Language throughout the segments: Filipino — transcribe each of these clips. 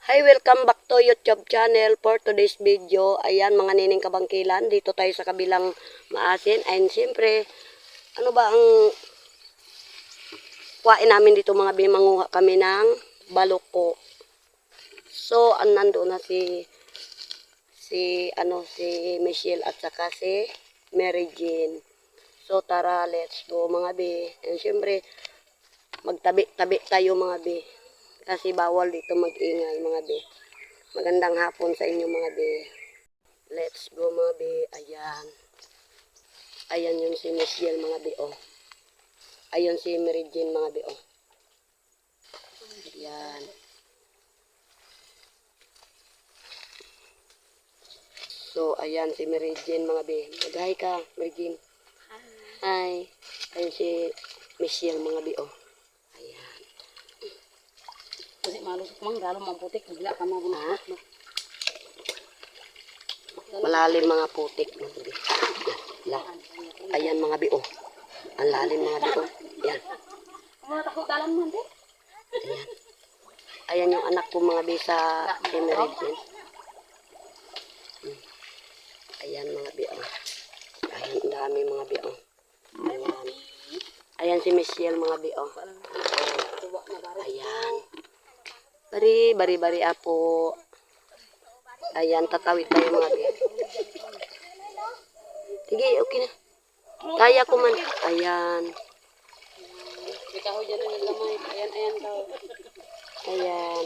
Hi, welcome back to YouTube channel for today's video. Ayan mga nining kabangkilan, dito tayo sa kabilang maasin. And siyempre, ano ba ang kuhain namin dito mga bimanguha kami ng baloko. So, nandoon na si Michelle at saka si Mary Jane. So, tara, let's go mga bi. And siyempre, magtabi-tabi tayo mga bi. Kasi bawal dito mag-ingay mga bi. Magandang hapon sa inyo mga bi. Let's go mga bi. Ayan. Ayan yung si Michelle mga bi oh. Ayan si Mary Jane mga bi oh. Ayan. So ayan si Mary Jane mga bi. Mag-hi ka Mary Jane. Hi. Ayan si Michelle mga bi oh. Ayan. Kasi malusok mang lalo mabutik bigla ka mabunot. Malalim mga putik mga bi. Ayan mga bi oh. Ang lalim mga bi oh. Ayan. Mga takot dalam man din. Ayan. Ayan yung anak ko mga bi sa Mary Jane. Ayan mga bi oh. Ayan ang dami mga bi oh. Ayan. Ayan si Michelle mga bi oh. Ayan. Bari apo. Ayan, tatawid tayo mga bi. Sige, okay na. Kaya ko man. Ayan. Ikaw dyan ang lamay. Ayan daw. Ayan.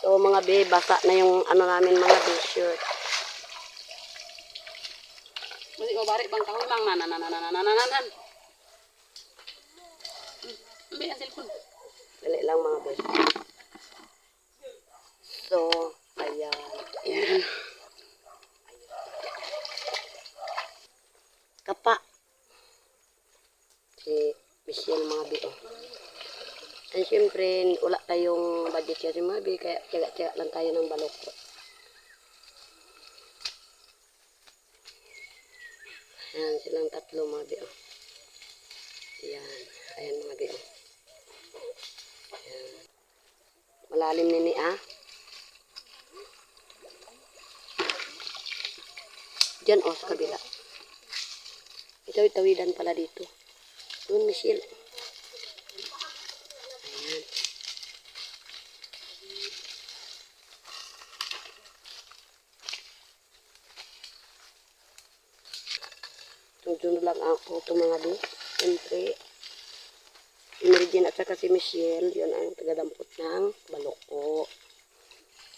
So mga bi, basa na yung ano namin mga t-shirt. Kasi ko bari bang kahoy mang nananananananan. Ambil ang cellphone. Dali lang mga bi. So, ayan. Ayan. Kapa. Si Michelle mga bi oh. And syempre, wala tayong budget kasi mga bi, kaya tiyaga-tiyaga lang tayo ng baloko. Ayan, silang tatlo mga bi oh. Ayan. Ayan mga bi oh. Ayan. Malalim nini ah. Diyan oh, sa kabila. Itawid-tawidan pala dito. Doon, Michelle. Ayan. Tunod lang ako ito mga bi. Siyempre, si Mary Jane at saka si Michelle, yun ang tagadampot ng baloko.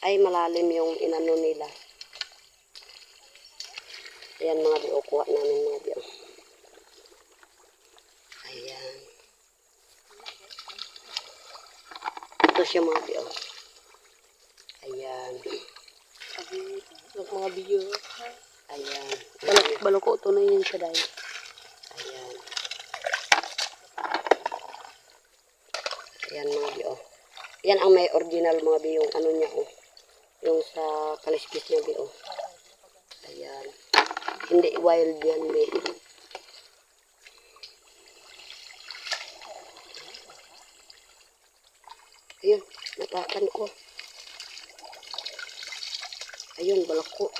Ay, malalim yung inano nila. Ayan mga bi, kuha namin mga bi. Ayan. Ito siya mga bi. Ayan. Mga biyo. Ayan. Baloko to na yun siya dahil. Ayan. Ayan mga bi oh. Yan ang may original mga bi, yung ano niya oh. Yung sa kaliskis niya bi oh. Ayan. Hindi wild yan bi. Ayun, natakan ko. Ayun, balako.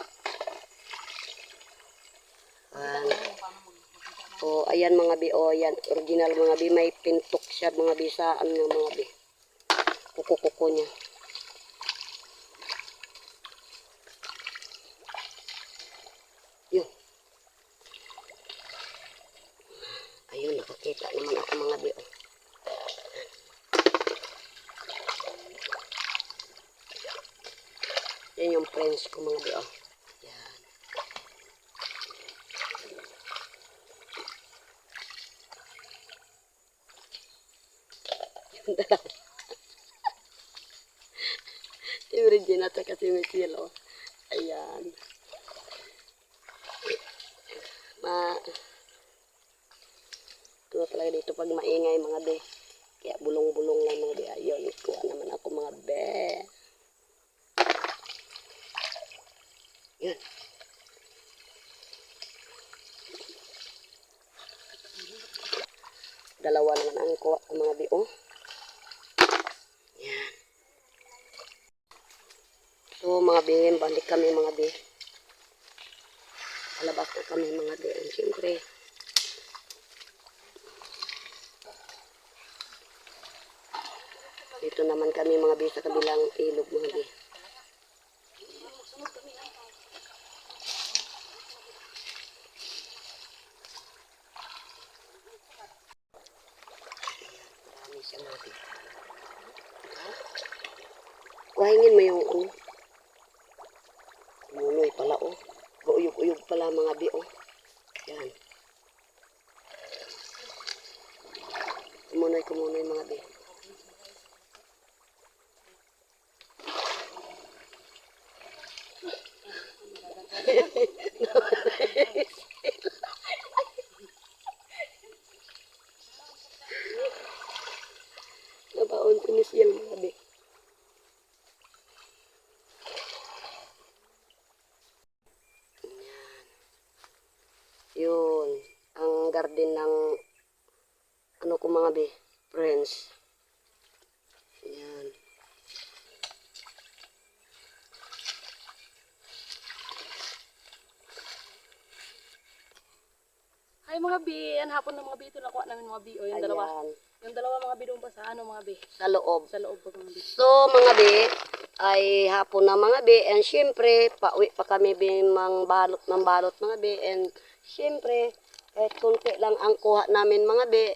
O, ayan mga bi, o, ayan, original mga bi, may pintok siya mga bi sa ano mga bi. Kuko-kuko niya. Yun. Ayun, nakakita naman ako mga bi, o. Yan yung friends ko mga bi, o. Yan. Yung dalawa. Si Regina at saka si Michelle, o. Ayan. Ito talaga dito pag maingay mga be. Kaya bulong-bulong lang mga be. Ayun, kuha naman ako mga be. Yan. Dalawa naman ang kuha ng mga be, oh. So mga be, balik kami mga be. Palabas na kami mga be. And syempre, dito naman kami mga be sa kabilang ilog mga be. Marami siya mga be. Kuhingin mo yung ano. Munoy pala oh. Uyog-uyog pala mga be oh. Yan. Kumunoy mga be. Nabaon ko ni siya mga be. Yun. Ang garden ng ano ko mga be. Friends. Yan. Hi mga bi, ang hapon ng mga bi, ito nakuha namin mga bi. O yung dalawa. Ayan. Yung dalawa mga bi doon pa sa ano mga bi. Sa loob. Sa loob pa mga bi. So, mga be, ay hapon na mga be, and syempre, pauwi pa kami be mang balot ng balot mga be, and syempre, kahit kunti lang ang kuha namin mga be,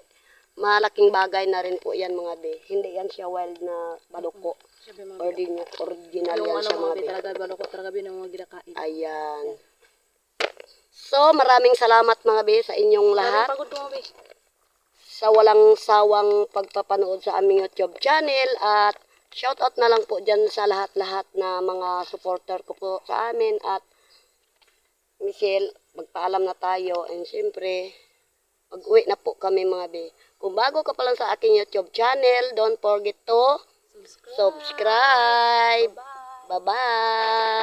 malaking bagay na rin po yan mga be. Hindi yan siya wild na baluko. Sabi mga bi. Original Yung yan ano siya mga mga bi, be. talaga baloko talaga bi ng mga ginakain. Ayan. So, maraming salamat mga be sa inyong lahat. Maraming pagod mga bi. Sa walang sawang pagpapanood sa aming YouTube channel at shoutout na lang po dyan sa lahat-lahat na mga supporter ko po sa amin at Michelle, magpaalam na tayo and syempre mag-uwi na po kami mga be. Kung bago ka pa lang sa aking YouTube channel, don't forget to subscribe. Bye. Bye-bye!